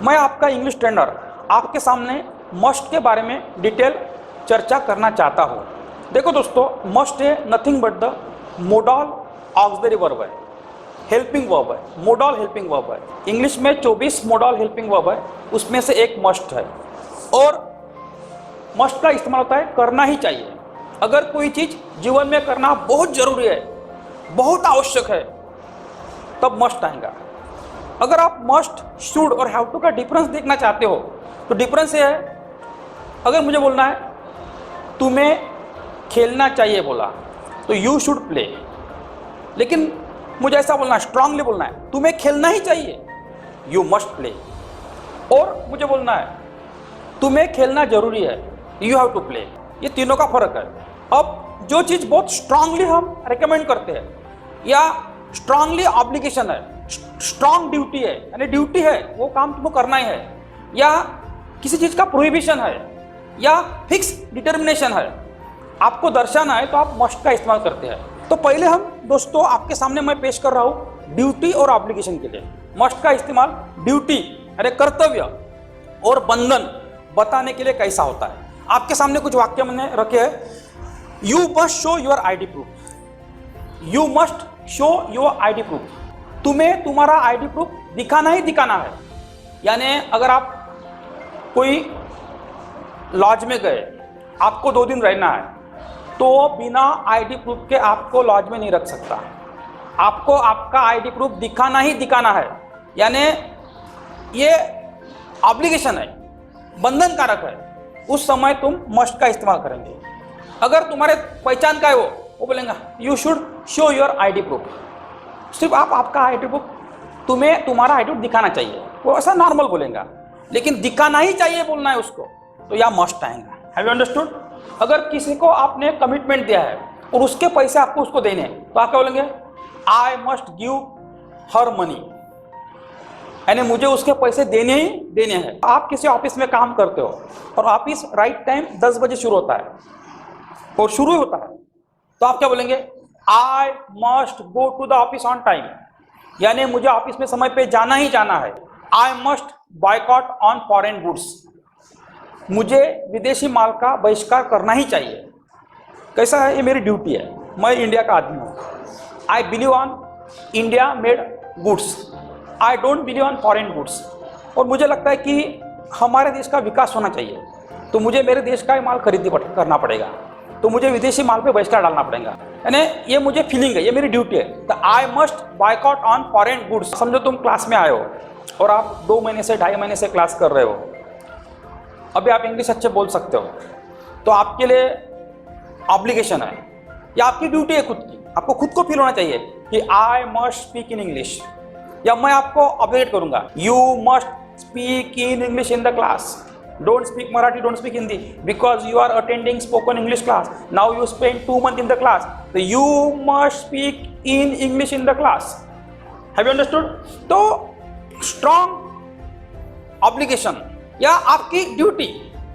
मैं आपका English trainer आपके सामने मस्ट के बारे में डिटेल चर्चा करना चाहता हूँ। देखो दोस्तों, मस्ट है nothing but the model auxiliary verb है, हेल्पिंग वर्ब है, मोडल हेल्पिंग वर्ब है। इंग्लिश में 24 मोडल हेल्पिंग वर्ब है, उसमें से एक मस्ट है। और मस्ट का इस्तेमाल होता है करना ही चाहिए। अगर कोई चीज़ जीवन में करना बहुत ज़रूरी है, बहुत आवश्यक है, तब मस्ट आएगा। अगर आप मस्ट, शुड और हैव टू का डिफरेंस देखना चाहते हो तो डिफरेंस ये है, अगर मुझे बोलना है तुम्हें खेलना चाहिए बोला तो यू शुड प्ले, लेकिन मुझे ऐसा बोलना है, स्ट्रांगली बोलना है तुम्हें खेलना ही चाहिए, यू मस्ट प्ले। और मुझे बोलना है तुम्हें खेलना जरूरी है, यू हैव टू प्ले। ये तीनों का फर्क है। अब जो चीज़ बहुत स्ट्रांगली हम रिकमेंड करते हैं या स्ट्रांगली ऑब्लिगेशन है, स्ट्रांग ड्यूटी है, यानी ड्यूटी है, वो काम तुमको करना ही है, या किसी चीज़ का प्रोहिबिशन है या फिक्स डिटर्मिनेशन है, आपको दर्शाना है, तो आप मस्ट का इस्तेमाल करते हैं। तो पहले हम दोस्तों आपके सामने मैं पेश कर रहा हूँ ड्यूटी और ऑब्लिगेशन के लिए मस्ट का इस्तेमाल। ड्यूटी यानी कर्तव्य और बंधन बताने के लिए कैसा होता है। आपके सामने कुछ वाक्य मैंने रखे हैं। You must show your ID proof, you must show your ID proof, तुम्हें तुम्हारा आईडी प्रूफ दिखाना ही दिखाना है। यानी अगर आप कोई लॉज में गए, आपको 2 दिन रहना है, तो बिना आईडी प्रूफ के आपको लॉज में नहीं रख सकता। आपको आपका आईडी प्रूफ दिखाना ही दिखाना है, यानी ये ऑब्लिगेशन है, बंधन कारक है। उस समय तुम मस्ट का इस्तेमाल करेंगे। अगर तुम्हारे पहचान का है वो बोलेंगे you should show your ID proof, सिर्फ आप आपका आईडी प्रूफ, तुम्हें तुम्हारा आईडी प्रूफ दिखाना चाहिए, वो ऐसा नॉर्मल बोलेगा। लेकिन दिखाना ही चाहिए बोलना है उसको, तो यह मस्ट आएगा। Have you understood? अगर किसी को आपने कमिटमेंट दिया है और उसके पैसे आपको उसको देने हैं, तो आप क्या बोलेंगे? I must give her money, यानी मुझे उसके पैसे देने ही देने हैं। आप किसी ऑफिस में काम करते हो और ऑफिस राइट टाइम 10 बजे शुरू होता है और शुरू होता है, तो आप क्या बोलेंगे? I must go to the office on time, यानी मुझे ऑफिस में समय पे जाना ही जाना है। I must boycott on foreign goods, मुझे विदेशी माल का बहिष्कार करना ही चाहिए। कैसा है? ये मेरी ड्यूटी है, मैं इंडिया का आदमी हूँ। I believe on India made goods, I don't believe on foreign goods. और मुझे लगता है कि हमारे देश का विकास होना चाहिए, तो मुझे मेरे देश का माल खरीदी करना पड़ेगा, तो मुझे विदेशी माल पे बहिष्कार डालना पड़ेगा। यानी ये मुझे फीलिंग है, ये मेरी ड्यूटी है। तो I must boycott on foreign goods. समझो तुम क्लास में आए हो और आप 2 महीने से 2.5 महीने से क्लास कर रहे हो, अभी आप इंग्लिश अच्छे बोल सकते हो, तो आपके लिए ऑब्लिगेशन है या आपकी ड्यूटी है खुद की। आपको खुद को फील होना चाहिए कि I must speak in English, या मैं आपको ऑब्लिगेट करूंगा you must speak in English in the class, don't speak Marathi, don't speak Hindi, because you are attending spoken English class, now you spend 2 months in the class, तो you must speak in English in the class. Have you understood? तो strong obligation या आपकी duty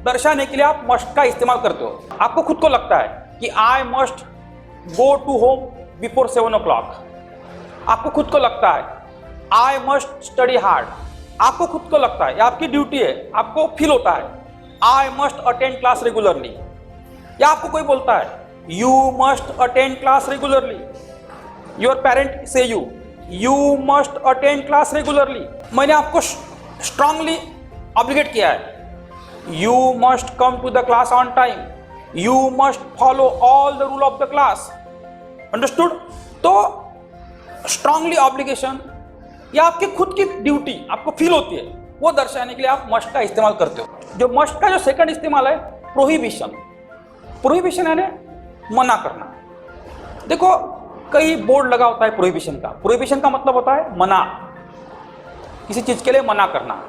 दर्शाने के लिए आप must का इस्तेमाल करते हो। आपको खुद को लगता है कि I must go to home before 7 o'clock, आपको खुद को लगता है आई मस्ट स्टडी हार्ड, आपको खुद को लगता है, या आपकी ड्यूटी है, आपको फील होता है I must attend class regularly, या आपको कोई बोलता है you must attend class regularly, your parent से you must attend class regularly. मैंने आपको स्ट्रांगली ऑब्लिगेट किया है, you must come to the class on time, you must follow all the rule of the class. Understood? तो strongly obligation या आपकी खुद की ड्यूटी आपको फील होती है, वो दर्शाने के लिए आप मस्ट का इस्तेमाल करते हो। जो मस्ट का जो सेकंड इस्तेमाल है प्रोहिबिशन। प्रोहिबिशन यानी मना करना। देखो कई बोर्ड लगा होता है प्रोहिबिशन का। प्रोहिबिशन का मतलब होता है मना, किसी चीज के लिए मना करना।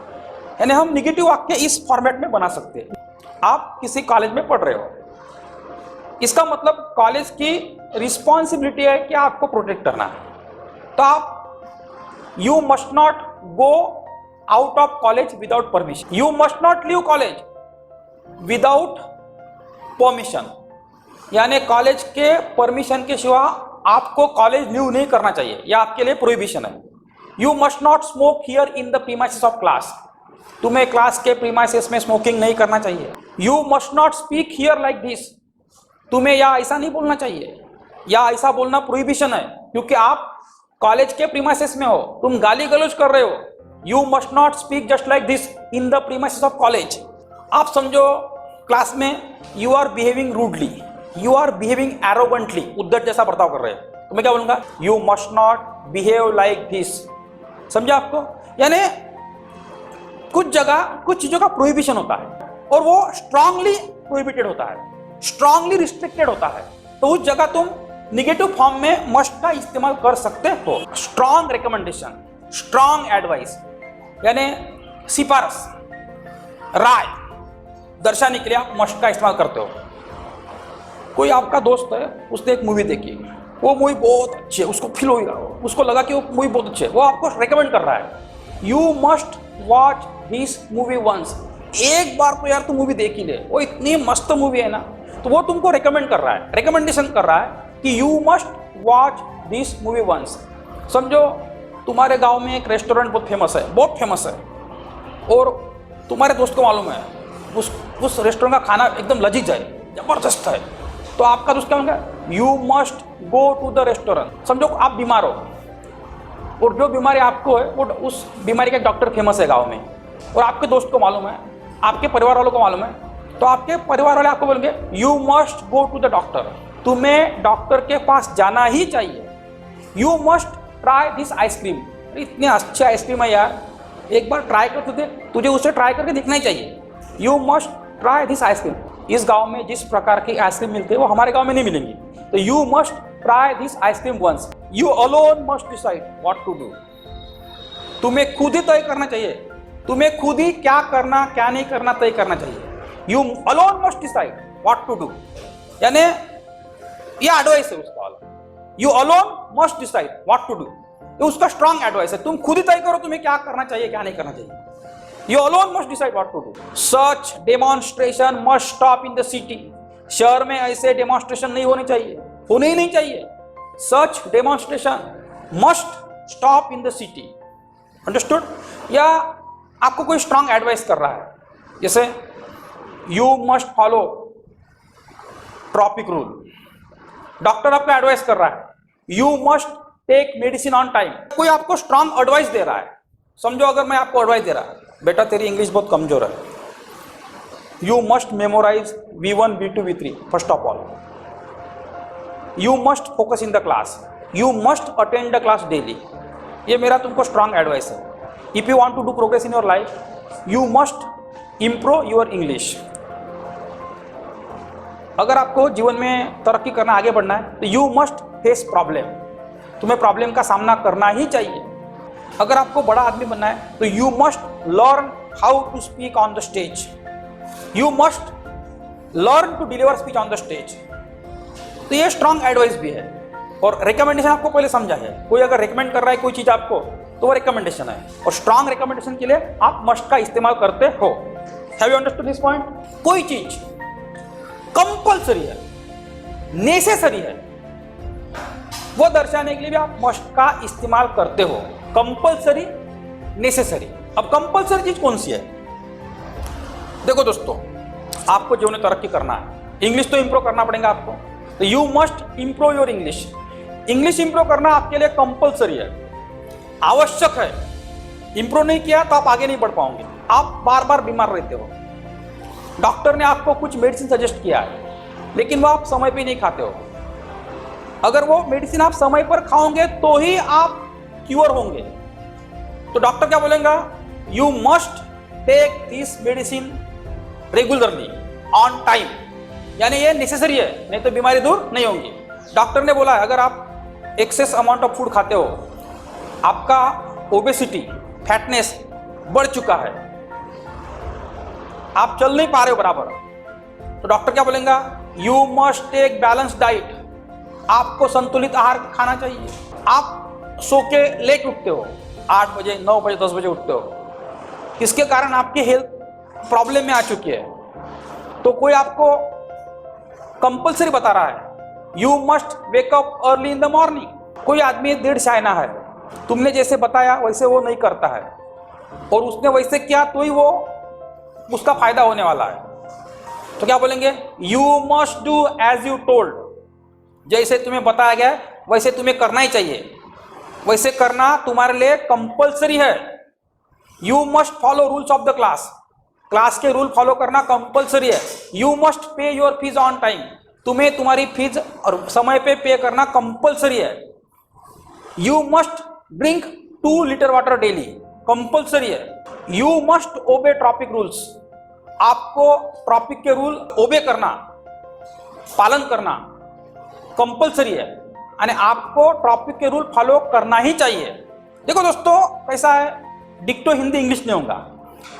यानी हम निगेटिव वाक्य इस फॉर्मेट में बना सकते हैं। आप किसी कॉलेज में पढ़ रहे हो, इसका मतलब कॉलेज की रिस्पॉन्सिबिलिटी है कि आपको प्रोटेक्ट करना है, तो आप you must not go out of college without permission, you must not leave college without permission, यानी कॉलेज के परमिशन के सिवा आपको कॉलेज लीव नहीं करना चाहिए, यह आपके लिए प्रोहिबिशन है। You must not smoke here in the premises of class, तुम्हें क्लास के प्रीमाइसेस में स्मोकिंग नहीं करना चाहिए। You must not speak here like this, तुम्हें या ऐसा नहीं बोलना चाहिए, या ऐसा बोलना प्रोहिबिशन है क्योंकि आप कॉलेज के प्रीमाइसेस में हो, तुम गाली गलौज कर रहे हो। You must not speak just like this in the premises of college. आप समझो क्लास में you are behaving rudely, you are behaving arrogantly, उद्धट जैसा बर्ताव कर रहे हो, तो मैं क्या बोलूंगा, you must not behave like this. समझा आपको? यानी कुछ जगह कुछ चीजों का प्रोहिबिशन होता है और वो स्ट्रांगली प्रोहिबिटेड होता है, स्ट्रांगली रिस्ट्रिक्टेड होता है, तो उस जगह तुम निगेटिव फॉर्म में मस्ट का इस्तेमाल कर सकते हो। स्ट्रांग रिकमेंडेशन, स्ट्रांग एडवाइस यानी सिफारिश, राय दर्शाने के लिए आप मस्ट का इस्तेमाल करते हो। कोई आपका दोस्त है, उसने एक मूवी देखी, वो मूवी बहुत अच्छी है, उसको फील हो रहा हो, उसको लगा कि वो मूवी बहुत अच्छी है, वो आपको रेकमेंड कर रहा है, you must watch this movie once, एक बार तो यार तू मूवी देख ही ले, वो इतनी मस्त मूवी है ना, तो वो तुमको रेकमेंड कर रहा है, रिकमेंडेशन कर रहा है कि you must watch this movie once. समझो तुम्हारे गांव में एक रेस्टोरेंट बहुत फेमस है और तुम्हारे दोस्त को मालूम है उस रेस्टोरेंट का खाना एकदम लजीज है, जबरदस्त है, तो आपका दोस्त क्या होगा, you must go to the restaurant. समझो आप बीमार हो और जो बीमारी आपको है वो उस बीमारी का डॉक्टर फेमस है गांव में, और आपके दोस्त को मालूम है, आपके परिवार वालों को मालूम है, तो आपके परिवार वाले आपको बोलेंगे you must go to the doctor, तुम्हें डॉक्टर के पास जाना ही चाहिए। You must try this ice cream, इतनी अच्छी आइसक्रीम है यार, एक बार ट्राई कर, तुझे उसे ट्राई करके देखना ही चाहिए। You must try this ice cream, इस गांव में जिस प्रकार की आइसक्रीम मिलती है वो हमारे गांव में नहीं मिलेंगी, तो you must try this ice cream once. You alone must decide what to do, तुम्हें खुद ही तय करना चाहिए, तुम्हें खुद ही क्या करना क्या नहीं करना तय करना चाहिए। You alone must decide what to do, यानी ये एडवाइस है उसका वाला, you alone must decide what to do, ये उसका स्ट्रांग एडवाइस है, तुम खुद ही तय करो तुम्हें क्या करना चाहिए क्या नहीं करना चाहिए। You alone must decide what to do. Such demonstration must stop in the city, शहर में ऐसे डेमोन्स्ट्रेशन नहीं होने चाहिए, होने ही नहीं चाहिए। Such demonstration must stop in the city, understood? या आपको कोई स्ट्रांग एडवाइस कर रहा है, जैसे you must follow traffic rule, doctor आपको एडवाइस कर रहा है you must take medicine on time, कोई आपको स्ट्रांग एडवाइस दे रहा है। समझो अगर मैं आपको एडवाइस दे रहा है, बेटा तेरी इंग्लिश बहुत कमजोर है, you must memorise V1 V2 V3 first of all, you must focus in the class, you must attend the class daily, ये मेरा तुमको स्ट्रांग एडवाइस है। If you want to do progress in your life you must improve your English, अगर आपको जीवन में तरक्की करना आगे बढ़ना है तो यू मस्ट फेस प्रॉब्लम, तुम्हें प्रॉब्लम का सामना करना ही चाहिए। अगर आपको बड़ा आदमी बनना है तो you must learn how to speak on the stage, you must learn to deliver speech on the stage. तो ये स्ट्रांग एडवाइस भी है, और रिकमेंडेशन आपको पहले समझा है, कोई अगर रिकमेंड कर रहा है कोई चीज आपको तो वो रिकमेंडेशन है, और स्ट्रांग रिकमेंडेशन के लिए आप मस्ट का इस्तेमाल करते हो। Have you understood this point? कोई चीज कंपल्सरी है, नेसेसरी है, वो दर्शाने के लिए भी आप मस्ट का इस्तेमाल करते हो। Compulsory, necessary. अब कंपल्सरी चीज कौन सी है? देखो दोस्तों, आपको जीवन में तरक्की करना है, इंग्लिश तो इंप्रूव करना पड़ेगा आपको, तो you must improve your English. English improve करना आपके लिए कंपल्सरी है, आवश्यक है। इंप्रूव नहीं किया तो आप आगे नहीं बढ़ पाओगे, आप बार बार बीमार रहते हो। डॉक्टर ने आपको कुछ मेडिसिन सजेस्ट किया है लेकिन वो आप समय पे नहीं खाते हो, अगर वो मेडिसिन आप समय पर खाओगे तो ही आप क्योर होंगे। तो डॉक्टर क्या बोलेगा? You must take this medicine regularly on time, यानी ये नेसेसरी है, नहीं तो बीमारी दूर नहीं होगी। डॉक्टर ने बोला अगर आप एक्सेस अमाउंट ऑफ फूड खाते हो, आपका ओबेसिटी, फैटनेस बढ़ चुका है, आप चल नहीं पा रहे हो बराबर, तो डॉक्टर क्या बोलेगा? You must take balance diet, आपको संतुलित आहार खाना चाहिए। आप सो के लेट उठते हो, 8 बजे 9 बजे 10 बजे उठते हो, इसके कारण आपकी हेल्थ प्रॉब्लम में आ चुकी है, तो कोई आपको कंपल्सरी बता रहा है you must wake up early in the morning. कोई आदमी 1:30 आना है, तुमने जैसे बताया वैसे वो नहीं करता है, और उसने वैसे किया तो ही वो उसका फायदा होने वाला है। तो क्या बोलेंगे, you must do as you told, जैसे तुम्हें बताया गया है वैसे तुम्हें करना ही चाहिए, वैसे करना तुम्हारे लिए कंपलसरी है। You must follow rules of the class, class के रूल फॉलो करना कंपलसरी है। You must pay your fees on time, तुम्हें तुम्हारी फीस और समय पे करना कंपलसरी है। You must drink 2 litre water daily, compulsory है। You must obey traffic rules, आपको ट्रैफिक के रूल ओबे करना, पालन करना कंपलसरी है, यानी आपको ट्रैफिक के रूल फॉलो करना ही चाहिए। देखो दोस्तों कैसा है, डिक्टो हिंदी इंग्लिश नहीं होगा,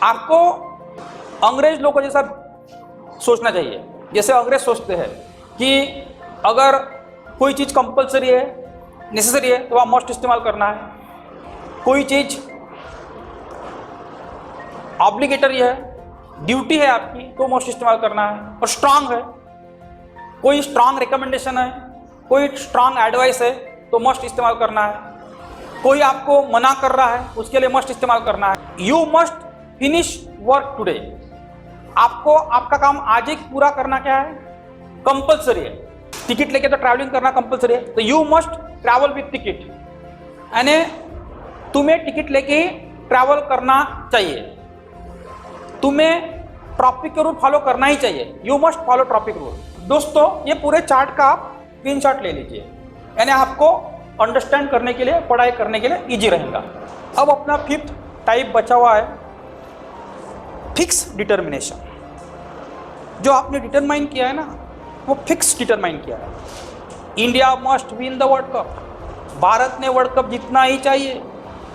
आपको अंग्रेज लोगों जैसा सोचना चाहिए। जैसे अंग्रेज सोचते हैं कि अगर कोई चीज़ कंपलसरी है, नेसेसरी है, तो आप मस्ट इस्तेमाल करना है। कोई चीज़ ऑब्लिगेटरी है, ड्यूटी है आपकी, तो मस्ट इस्तेमाल करना है। और स्ट्रांग है, कोई स्ट्रांग रिकमेंडेशन है, कोई स्ट्रांग एडवाइस है, तो मस्ट इस्तेमाल करना है। कोई आपको मना कर रहा है, उसके लिए मस्ट इस्तेमाल करना है। You must finish work today, आपको आपका काम आज ही पूरा करना क्या है, कंपलसरी है। टिकट लेके तो ट्रैवलिंग करना कंपलसरी है, तो you must travel with ticket, यानी तुम्हें टिकट लेके ट्रैवल करना चाहिए, तुम्हें ट्रैफिक के रूल फॉलो करना ही चाहिए। You must follow traffic rule. दोस्तों ये पूरे चार्ट का आप स्क्रीनशॉट ले लीजिए, यानी आपको अंडरस्टैंड करने के लिए, पढ़ाई करने के लिए इजी रहेगा। अब अपना 5th टाइप बचा हुआ है फिक्स डिटर्मिनेशन। जो आपने डिटरमाइन किया है ना, वो फिक्स डिटरमाइन किया है। India must win the world cup, Bharat ने वर्ल्ड कप जीतना ही चाहिए,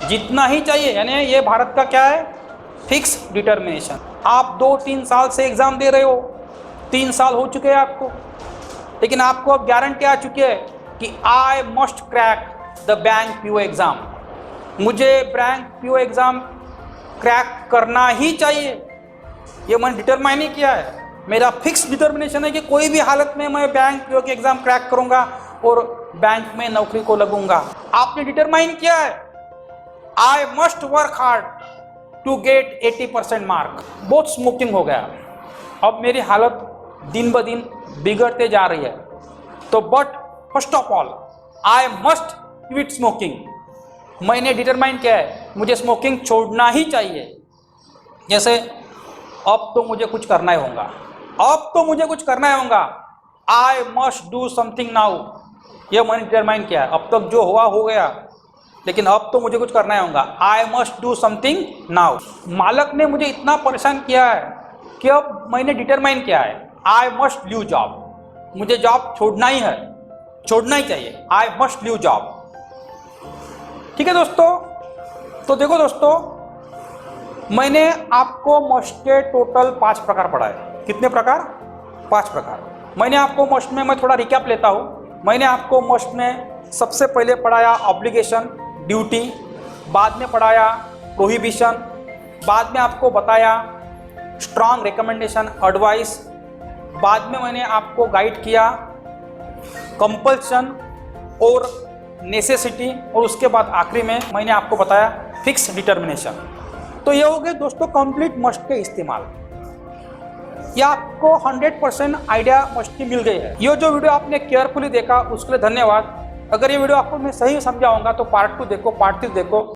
जीतना ही चाहिए, यानी ये भारत का क्या है, फिक्स डिटर्मिनेशन। आप 2-3 साल से एग्जाम दे रहे हो, 3 साल हो चुके हैं आपको, लेकिन आपको अब गारंटी आ चुकी है कि I must crack the bank PO exam, मुझे बैंक पीओ एग्जाम क्रैक करना ही चाहिए। ये मैंने डिटरमाइन ही किया है, मेरा फिक्स डिटर्मिनेशन है कि कोई भी हालत में मैं बैंक पीओ के एग्जाम क्रैक करूंगा और बैंक में नौकरी को लगूंगा। आपने डिटरमाइन किया है, I must work hard to get 80% mark. बहुत स्मोकिंग हो गया, अब मेरी हालत दिन ब दिन बिगड़ते जा रही है, तो but first of all I must quit smoking. मैंने डिटरमाइन किया है, मुझे स्मोकिंग छोड़ना ही चाहिए। जैसे अब तो मुझे कुछ करना ही होगा, अब तो मुझे कुछ करना ही होगा, I must do something now. ये मैंने डिटरमाइन किया है, अब तक जो हुआ हो गया, लेकिन अब तो मुझे कुछ करना ही होगा, I must do something now. मालक ने मुझे इतना परेशान किया है कि अब मैंने डिटरमाइन किया है, आई मस्ट लीव जॉब, मुझे जॉब छोड़ना ही है, छोड़ना ही चाहिए, आई मस्ट लीव जॉब। ठीक है दोस्तों, तो देखो दोस्तों, मैंने आपको मस्ट के टोटल 5 प्रकार पढ़ाए। कितने प्रकार? 5 प्रकार। मैंने आपको मस्ट में, मैं थोड़ा रिकैप लेता हूँ। मैंने आपको मस्ट में सबसे पहले पढ़ाया ऑब्लिगेशन, ड्यूटी, बाद में पढ़ाया प्रोहिबिशन, बाद में आपको बताया स्ट्रांग रिकमेंडेशन, एडवाइस, बाद में मैंने आपको गाइड किया कंपल्शन और नेसेसिटी, और उसके बाद आखिरी में मैंने आपको बताया फिक्स डिटर्मिनेशन। तो ये हो गए दोस्तों कंप्लीट मस्ट के इस्तेमाल। ये आपको 100% आइडिया मस्ट की मिल गई है। ये जो वीडियो आपने केयरफुली देखा उसके लिए धन्यवाद। अगर ये वीडियो आपको मैं सही समझाऊंगा तो पार्ट 2 देखो, पार्ट 3 देखो।